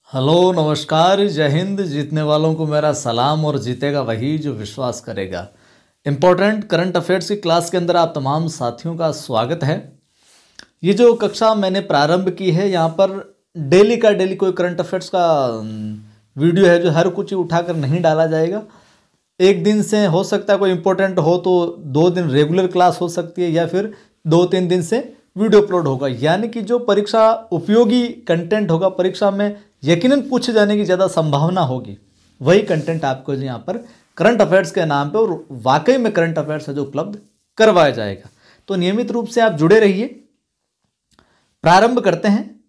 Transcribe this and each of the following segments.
Hello नमस्कार, जय हिंद। जीतने वालों को मेरा सलाम और जीतेगा वही जो विश्वास करेगा। इम्पोर्टेंट करंट अफेयर्स की क्लास के अंदर आप तमाम साथियों का स्वागत है। ये जो कक्षा मैंने प्रारंभ की है, यहाँ पर डेली का डेली कोई करंट अफेयर्स का वीडियो है जो हर कुछ ही उठाकर नहीं डाला जाएगा। एक दिन से हो सकता है कोई इम्पोर्टेंट हो तो 2 दिन रेगुलर क्लास हो सकती है, या फिर 2-3 दिन से वीडियो अपलोड होगा। यानी कि जो परीक्षा उपयोगी कंटेंट होगा, परीक्षा में यकीनन पूछे जाने की ज़्यादा संभावना होगी, वही कंटेंट आपको यहाँ पर करंट अफेयर्स के नाम पे और वाकई में करंट अफेयर्स है जो उपलब्ध करवाया जाएगा। तो नियमित रूप से आप जुड़े रहिए। प्रारंभ करते हैं।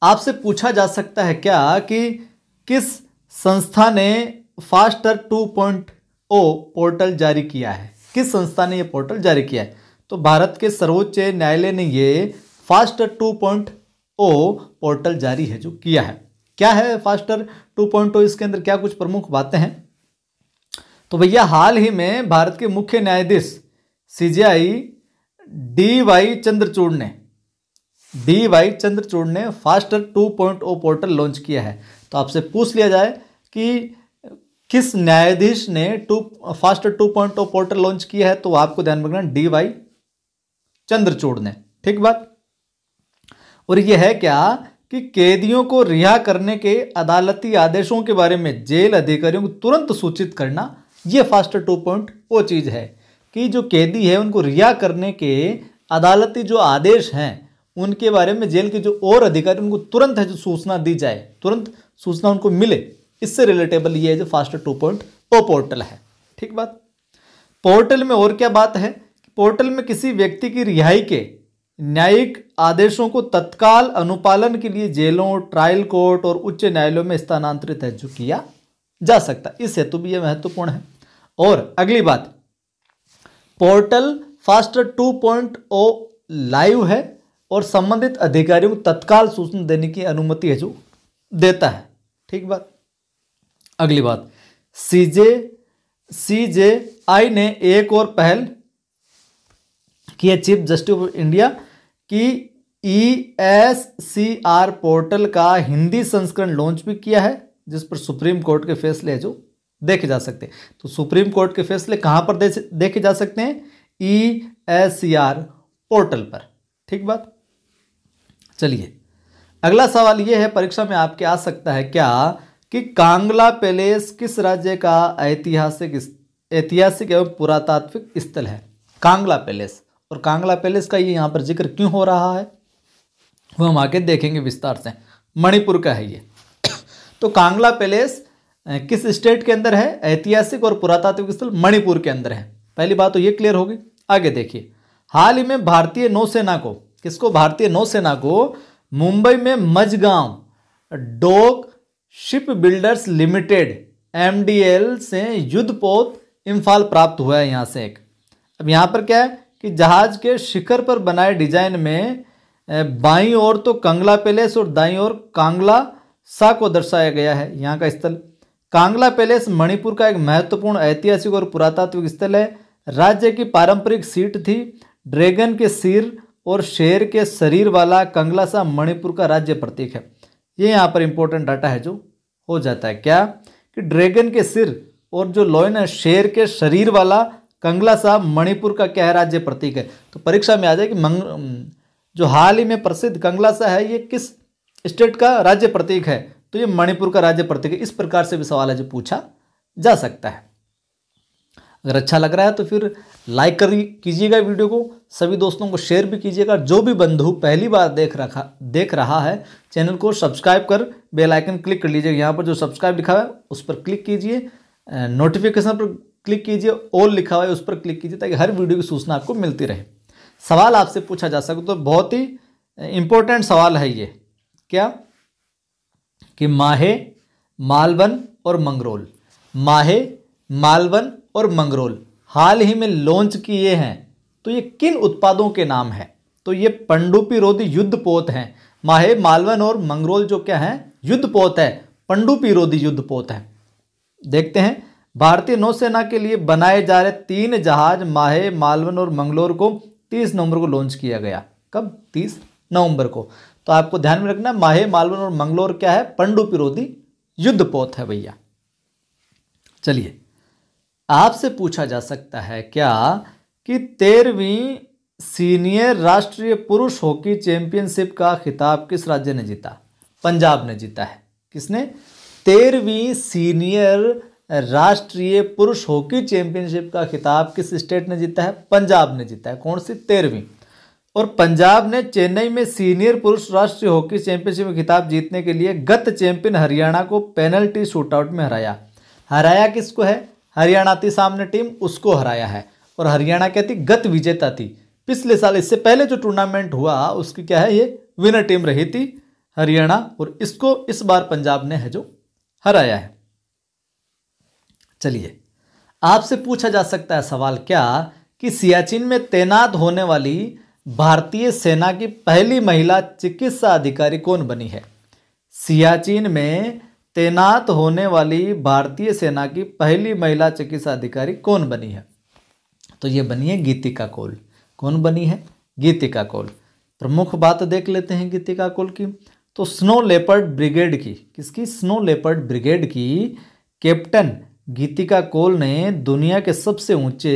आपसे पूछा जा सकता है क्या कि किस संस्था ने फास्टर 2.0 पोर्टल जारी किया है? किस संस्था ने यह पोर्टल जारी किया है? तो भारत के सर्वोच्च न्यायालय ने ये फास्टर 2.0 पोर्टल जारी है जो किया है। क्या है फास्टर 2.0? इसके अंदर क्या कुछ प्रमुख बातें हैं? तो भैया, हाल ही में भारत के मुख्य न्यायाधीश CJI DY चंद्रचूड़ ने फास्टर 2.0 पोर्टल लॉन्च किया है। तो आपसे पूछ लिया जाए कि किस न्यायाधीश ने फास्टर 2.0 पोर्टल लॉन्च किया है, तो आपको ध्यान रखना DY चंद्रचूड़ ने। ठीक बात। और यह है क्या कि कैदियों को रिहा करने के अदालती आदेशों के बारे में जेल अधिकारियों को तुरंत सूचित करना, यह फास्टर 2.0 चीज है कि जो कैदी है उनको रिहा करने के अदालती जो आदेश हैं उनके बारे में जेल के जो और अधिकारी उनको तुरंत है जो सूचना दी जाए, तुरंत सूचना उनको मिले। इससे रिलेटेबल ये है जो फास्टर 2.0 पोर्टल है। ठीक बात। पोर्टल में और क्या बात है? पोर्टल में किसी व्यक्ति की रिहाई के न्यायिक आदेशों को तत्काल अनुपालन के लिए जेलों, ट्रायल कोर्ट और उच्च न्यायालयों में स्थानांतरित है जो किया जा सकता है। इस हेतु भी यह महत्वपूर्ण है। और अगली बात, पोर्टल फास्टर 2.0 लाइव है और संबंधित अधिकारियों को तत्काल सूचना देने की अनुमति है जो देता है। ठीक बात। अगली बात, CJI ने एक और पहल की है चीफ जस्टिस ऑफ इंडिया की ESCR पोर्टल का हिंदी संस्करण लॉन्च भी किया है, जिस पर सुप्रीम कोर्ट के फैसले जो देखे जा सकते हैं। तो सुप्रीम कोर्ट के फैसले कहां पर देखे जा सकते हैं? ESCR पोर्टल पर। ठीक बात। चलिए, अगला सवाल यह है, परीक्षा में आपके आ सकता है क्या कि कांगला पैलेस किस राज्य का ऐतिहासिक एवं पुरातात्विक स्थल है? कांगला पैलेस। और कांगला पैलेस का ये यहाँ पर जिक्र क्यों हो रहा है वो हम आगे देखेंगे विस्तार से। मणिपुर का है ये। तो कांगला पैलेस किस स्टेट के अंदर है? ऐतिहासिक और पुरातात्विक स्थल मणिपुर के अंदर है। पहली बात तो ये क्लियर होगी। आगे देखिए, हाल ही में भारतीय नौसेना को, किसको? भारतीय नौसेना को मुंबई में Mazagon dock ship builders limited MDL से युद्धपोत इम्फाल प्राप्त हुआ है। यहाँ से एक, अब यहाँ पर क्या है कि जहाज के शिखर पर बनाए डिजाइन में बाईं ओर तो कांगला पैलेस और दाईं ओर कांगला सा को दर्शाया गया है। यहाँ का स्थल कांगला पैलेस मणिपुर का एक महत्वपूर्ण ऐतिहासिक और पुरातात्विक स्थल है। राज्य की पारंपरिक सीट थी। ड्रैगन के सिर और शेर के शरीर वाला कांगला सा मणिपुर का राज्य प्रतीक है। ये यहाँ पर इंपॉर्टेंट डाटा है जो हो जाता है क्या कि ड्रैगन के सिर और जो लॉयन है शेर के शरीर वाला कांगला सा मणिपुर का क्या है? राज्य प्रतीक है। तो परीक्षा में आ जाए कि जो हाल ही में प्रसिद्ध कांगला सा है ये किस स्टेट का राज्य प्रतीक है? तो ये मणिपुर का राज्य प्रतीक है। इस प्रकार से भी सवाल है जो पूछा जा सकता है। अगर अच्छा लग रहा है तो फिर लाइक कीजिएगा वीडियो को, सभी दोस्तों को शेयर भी कीजिएगा। जो भी बंधु पहली बार देख रहा है चैनल को सब्सक्राइब कर बेल आइकन क्लिक कर लीजिए। यहाँ पर जो सब्सक्राइब लिखा हुआ है उस पर क्लिक कीजिए, नोटिफिकेशन पर क्लिक कीजिए, ऑल लिखा हुआ है उस पर क्लिक कीजिए ताकि हर वीडियो की सूचना आपको मिलती रहे। सवाल आपसे पूछा जा सके तो बहुत ही इंपॉर्टेंट सवाल है ये। क्या कि माहे, मालवन और मंगरोल, माहे, मालवन और मंगरोल हाल ही में लॉन्च किए हैं, तो ये किन उत्पादों के नाम है? तो ये पनडुब्बी रोधी युद्धपोत हैं। माहे, मालवन और मंगरोल जो क्या है? युद्धपोत है, पनडुब्बी रोधी युद्धपोत है। देखते हैं, भारतीय नौसेना के लिए बनाए जा रहे 3 जहाज माहे, मालवन और मंगलोर को 30 नवंबर को लॉन्च किया गया। कब? 30 नवंबर को। तो आपको ध्यान में रखना, माहे, मालवन और मंगलोर क्या है, पंडुपिरोधी युद्धपोत है भैया। चलिए, आपसे पूछा जा सकता है क्या कि 13वीं सीनियर राष्ट्रीय पुरुष हॉकी चैंपियनशिप का खिताब किस राज्य ने जीता? पंजाब ने जीता है। किसने? 13वीं सीनियर राष्ट्रीय पुरुष हॉकी चैंपियनशिप का खिताब किस स्टेट ने जीता है? पंजाब ने जीता है। कौन सी? 13वीं। और पंजाब ने चेन्नई में सीनियर पुरुष राष्ट्रीय हॉकी चैंपियनशिप में खिताब जीतने के लिए गत चैंपियन हरियाणा को पेनल्टी शूटआउट में हराया। हराया किसको है? हरियाणा थी सामने टीम, उसको हराया है। और हरियाणा क्या थी? गत विजेता थी। पिछले साल, इससे पहले जो टूर्नामेंट हुआ उसकी क्या है, ये विनर टीम रही थी हरियाणा, और इसको इस बार पंजाब ने है जो हराया है। चलिए, आपसे पूछा जा सकता है सवाल क्या कि सियाचिन में तैनात होने वाली भारतीय सेना की पहली महिला चिकित्सा अधिकारी कौन बनी है? सियाचिन में तैनात होने वाली भारतीय सेना की पहली महिला चिकित्सा अधिकारी कौन बनी है? तो ये बनी है गीतिका कौल। कौन बनी है? गीतिका कौल। प्रमुख बात देख लेते हैं गीतिका कौल की। तो स्नो लेपर्ड ब्रिगेड की, किसकी? स्नो लेपर्ड ब्रिगेड की कैप्टन गीतिका कौल ने दुनिया के सबसे ऊंचे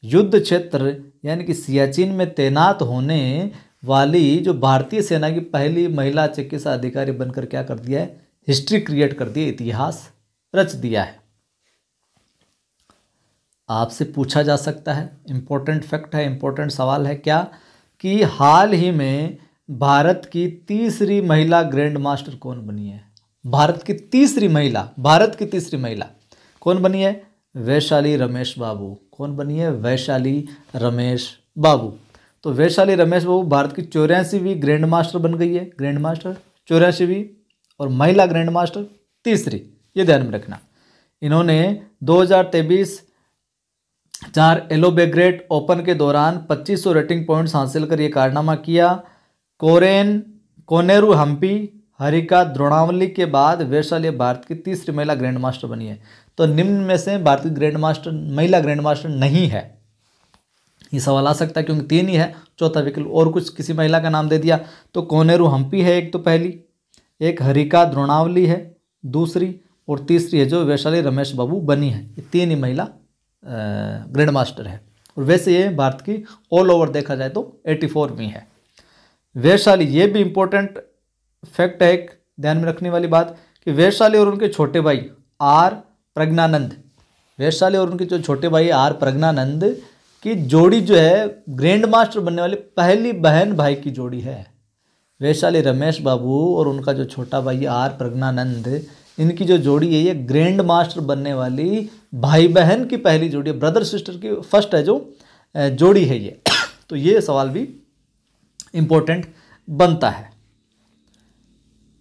युद्ध क्षेत्र यानी कि सियाचिन में तैनात होने वाली जो भारतीय सेना की पहली महिला चिकित्सा अधिकारी बनकर क्या कर दिया है? हिस्ट्री क्रिएट कर दी, इतिहास रच दिया है। आपसे पूछा जा सकता है, इंपॉर्टेंट फैक्ट है, इंपॉर्टेंट सवाल है क्या कि हाल ही में भारत की तीसरी महिला ग्रैंड मास्टर कौन बनी है? भारत की तीसरी महिला कौन बनी है? वैशाली रमेश बाबू। कौन बनी है? वैशाली रमेश बाबू। तो वैशाली रमेश बाबू भारत की 84वीं ग्रैंड मास्टर बन गई है। ग्रैंड मास्टर 84वीं और महिला ग्रैंड मास्टर तीसरी, ये ध्यान में रखना। इन्होंने 2023 एलो बेग्रेड ओपन के दौरान 2500 रेटिंग पॉइंट्स हासिल कर ये कारनामा किया। कोनेरू हम्पी, हरिका द्रोणावली के बाद वैशाली भारत की तीसरी महिला ग्रैंड मास्टर बनी है। तो निम्न में से भारत की महिला ग्रैंड मास्टर नहीं है। ये सवाल आ सकता है क्योंकि 3 ही है, चौथा विकल्प और कुछ किसी महिला का नाम दे दिया। तो कोनेरू हम्पी है एक, तो पहली, एक हरिका द्रोणावली है दूसरी, और तीसरी है जो वैशाली रमेश बाबू बनी है। ये 3 ही महिला ग्रैंड मास्टर है। और वैसे ये भारत की ऑल ओवर देखा जाए तो 84वीं है वैशाली। ये भी इंपॉर्टेंट फैक्ट है, एक ध्यान में रखने वाली बात कि वैशाली और उनके छोटे भाई आर प्रज्ञानंद, वैशाली और उनके जो छोटे भाई आर प्रज्ञानंद की जोड़ी जो है ग्रैंड मास्टर बनने वाली पहली बहन भाई की जोड़ी है। वैशाली रमेश बाबू और उनका जो छोटा भाई आर प्रज्ञानंद, इनकी जो जोड़ी है ये ग्रैंड मास्टर बनने वाली भाई बहन की पहली जोड़ी है, ब्रदर सिस्टर की फर्स्ट है जो जोड़ी है ये। तो ये सवाल भी इम्पोर्टेंट बनता है।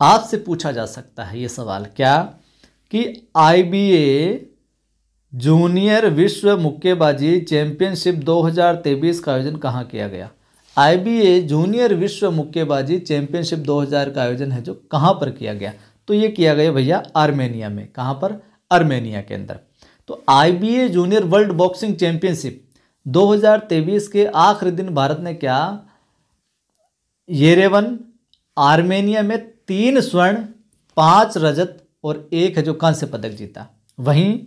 आपसे पूछा जा सकता है ये सवाल क्या कि IBA जूनियर विश्व मुक्केबाजी चैंपियनशिप 2023 का आयोजन कहाँ किया गया? IBA जूनियर विश्व मुक्केबाजी चैंपियनशिप 2000 का आयोजन है जो कहाँ पर किया गया? तो ये किया गया भैया आर्मेनिया में। कहाँ पर? आर्मेनिया के अंदर। तो IBA junior world boxing championship 2023 के आखिरी दिन भारत ने क्या येरेवन आर्मेनिया में 3 स्वर्ण, 5 रजत और 1 है जो कांस्य पदक जीता। वहीं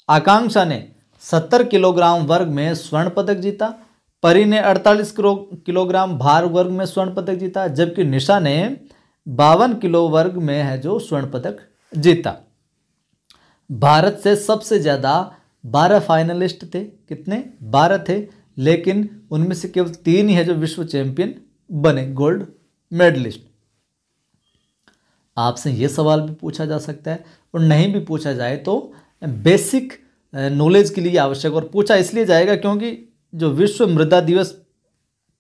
आकांक्षा ने 70 किलोग्राम वर्ग में स्वर्ण पदक जीता, परी ने 48 किलोग्राम भार वर्ग में स्वर्ण पदक जीता, जबकि निशा ने 52 किलो वर्ग में है जो स्वर्ण पदक जीता। भारत से सबसे ज़्यादा 12 फाइनलिस्ट थे। कितने? 12 थे, लेकिन उनमें से केवल 3 ही है जो विश्व चैंपियन बने, गोल्ड मेडलिस्ट। आपसे ये सवाल भी पूछा जा सकता है, और नहीं भी पूछा जाए तो बेसिक नॉलेज के लिए आवश्यक, और पूछा इसलिए जाएगा क्योंकि जो विश्व मृदा दिवस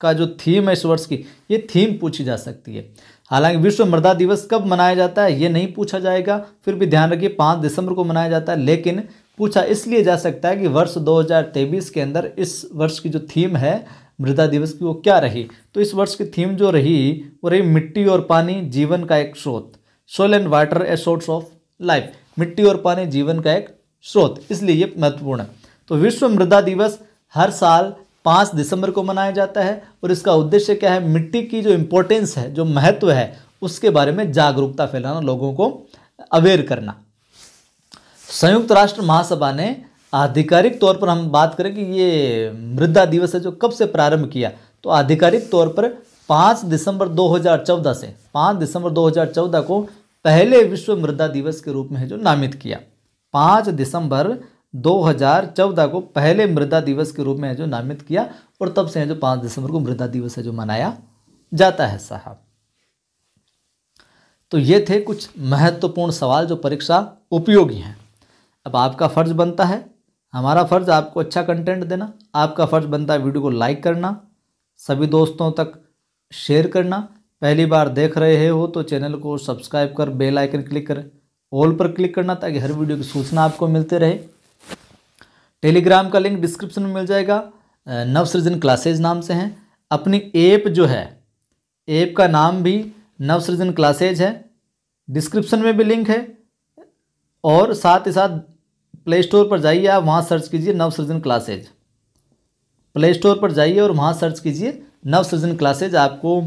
का जो थीम है इस वर्ष की, ये थीम पूछी जा सकती है। हालांकि विश्व मृदा दिवस कब मनाया जाता है ये नहीं पूछा जाएगा, फिर भी ध्यान रखिए 5 दिसंबर को मनाया जाता है, लेकिन पूछा इसलिए जा सकता है कि वर्ष 2023 के अंदर इस वर्ष की जो थीम है मृदा दिवस की वो क्या रही। तो इस वर्ष की थीम जो रही वो रही मिट्टी और पानी जीवन का एक स्रोत, soil and water a source of life. मिट्टी और पानी जीवन का एक स्रोत, इसलिए ये महत्वपूर्ण है। तो विश्व मृदा दिवस हर साल 5 दिसंबर को मनाया जाता है और इसका उद्देश्य क्या है, मिट्टी की जो इम्पोर्टेंस है, जो महत्व है, उसके बारे में जागरूकता फैलाना, लोगों को अवेयर करना। संयुक्त राष्ट्र महासभा ने आधिकारिक तौर पर हम बात करें कि ये मृदा दिवस है जो कब से प्रारंभ किया, तो आधिकारिक तौर पर 5 दिसंबर 2014 से 5 दिसंबर 2014 को पहले विश्व मृदा दिवस के रूप में है जो नामित किया। 5 दिसंबर 2014 को पहले मृदा दिवस के रूप में है जो नामित किया और तब से है जो 5 दिसंबर को मृदा दिवस है जो मनाया जाता है साहब। तो ये थे कुछ महत्वपूर्ण सवाल जो परीक्षा उपयोगी हैं। अब आपका फ़र्ज बनता है, हमारा फ़र्ज आपको अच्छा कंटेंट देना, आपका फ़र्ज बनता है वीडियो को लाइक करना, सभी दोस्तों तक शेयर करना। पहली बार देख रहे हो तो चैनल को सब्सक्राइब कर बेल आइकन क्लिक करें, ऑल पर क्लिक करना ताकि हर वीडियो की सूचना आपको मिलते रहे। टेलीग्राम का लिंक डिस्क्रिप्शन में मिल जाएगा, नवसृजन क्लासेज नाम से हैं। अपनी ऐप जो है, ऐप का नाम भी नवसृजन क्लासेज है, डिस्क्रिप्शन में भी लिंक है। और साथ ही साथ प्ले स्टोर पर जाइए, आप वहाँ सर्च कीजिए नवसृजन क्लासेज, प्ले स्टोर पर जाइए और वहाँ सर्च कीजिए नवसृजन क्लासेज, आपको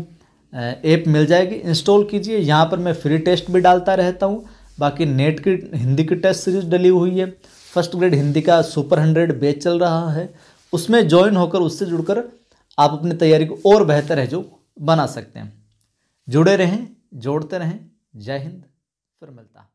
ऐप मिल जाएगी, इंस्टॉल कीजिए। यहाँ पर मैं फ्री टेस्ट भी डालता रहता हूँ, बाकी नेट की हिंदी की टेस्ट सीरीज डली हुई है, फर्स्ट ग्रेड हिंदी का सुपर 100 बैच चल रहा है, उसमें ज्वाइन होकर उससे जुड़कर आप अपनी तैयारी को और बेहतर है जो बना सकते हैं। जुड़े रहें, जोड़ते रहें। जय हिंद, फिर मिलता है।